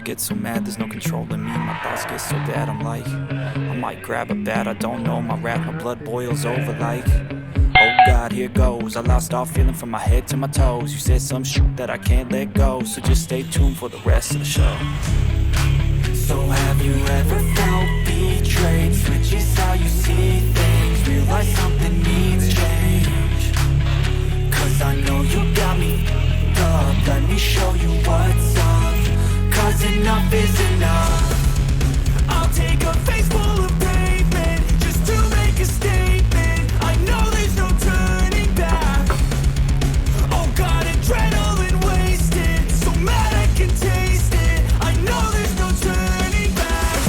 get so mad, there's no controlling me. My thoughts get so bad, I'm like, I might grab a bat, I don't know. My wrath, my blood boils over like, oh God, here goes. I lost all feeling from my head to my toes. You said some shit that I can't let go, so just stay tuned for the rest of the show. So have you ever felt betrayed? Switches how you see things, realize something needs change. Cause I know you got me up, let me show you what's up. Cause enough is enough. I'll take a face full of pavement just to make a statement. I know there's no turning back. Oh God, adrenaline wasted, so mad I can taste it. I know there's no turning back.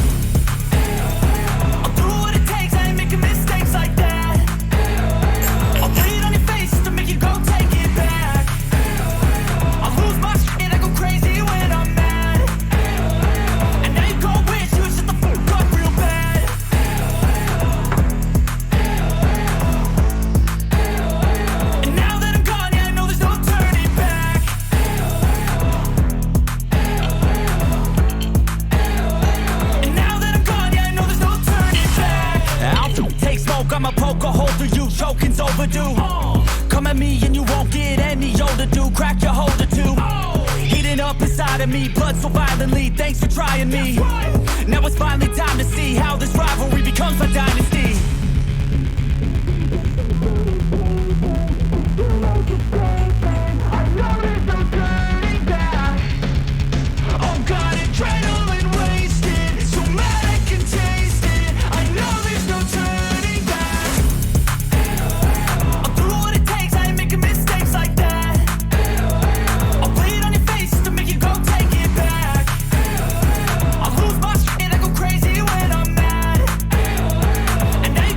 I'll do what it takes, I ain't making mistakes like that. I'll lay it on your face to make you go take it back. I'll lose my shit, I go crazy when I'm mad. And now you gon' wish you shut the fuck up real bad. And now that I'm gone, yeah, I know there's no turning back. And now that I'm gone, yeah, I know there's no turning back. I'll take smoke, I'ma poke a hole through you, choking's overdue. Come at me and you won't get any older, dude. Crack your holder too. Heating up inside of me, blood so violently. Thanks for trying me. Now it's finally time to see how this rivalry becomes a dynasty. Oh God, adrenaline wasted, so mad I can taste it. I know there's no turning back. I'll do what it takes, I ain't making mistakes like that. I'll lay it on your face to make you go take it back. I'll lose my shit, I go crazy when I'm mad. And now you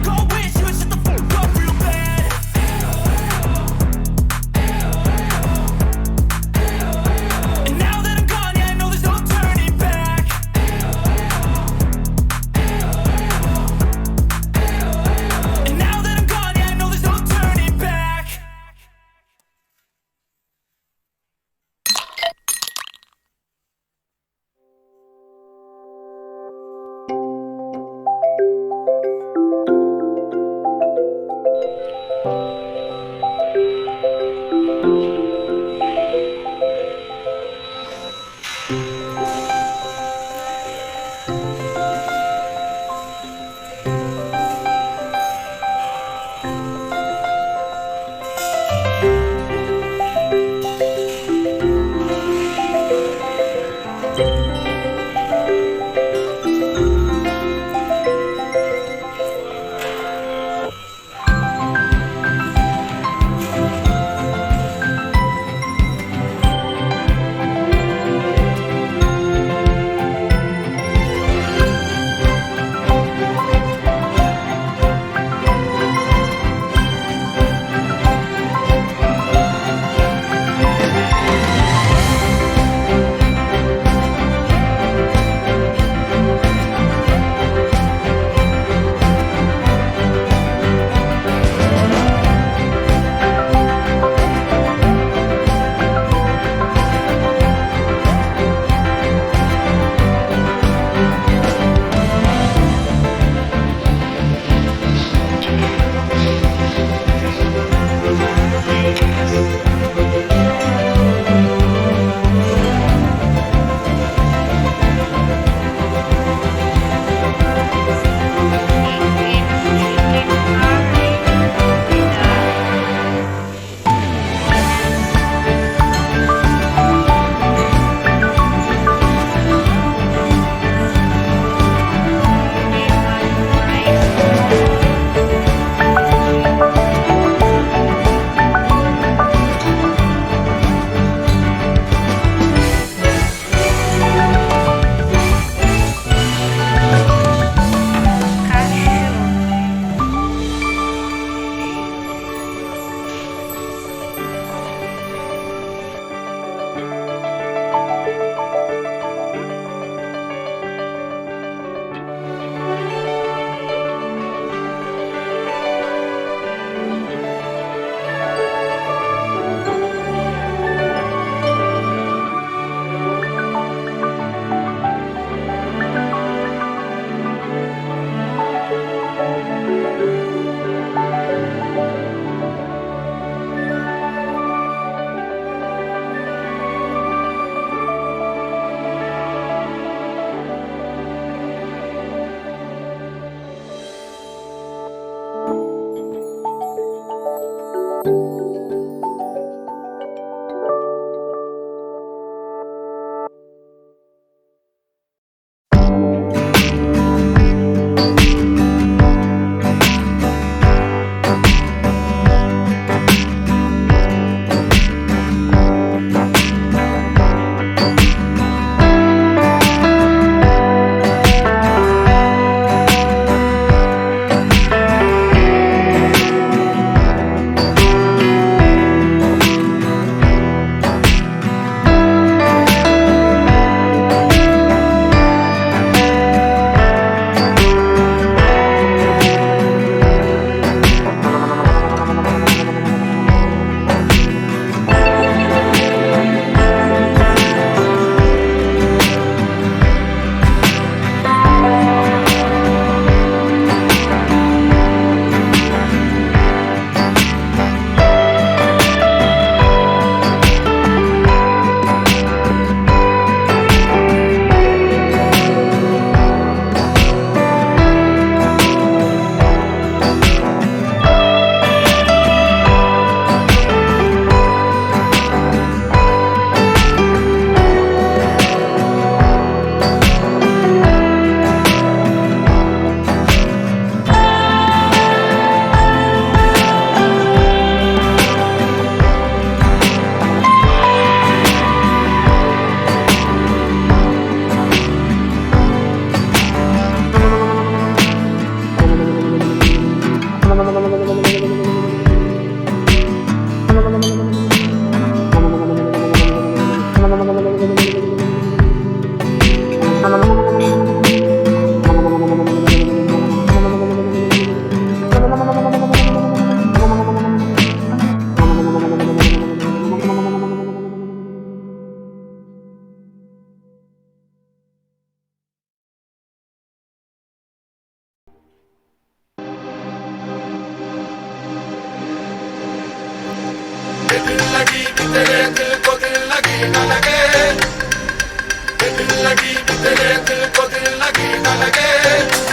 भी तेरे दिल को दिल लगी न लगे, दिल लगी भी तेरे दिल को दिल लगी न लगे.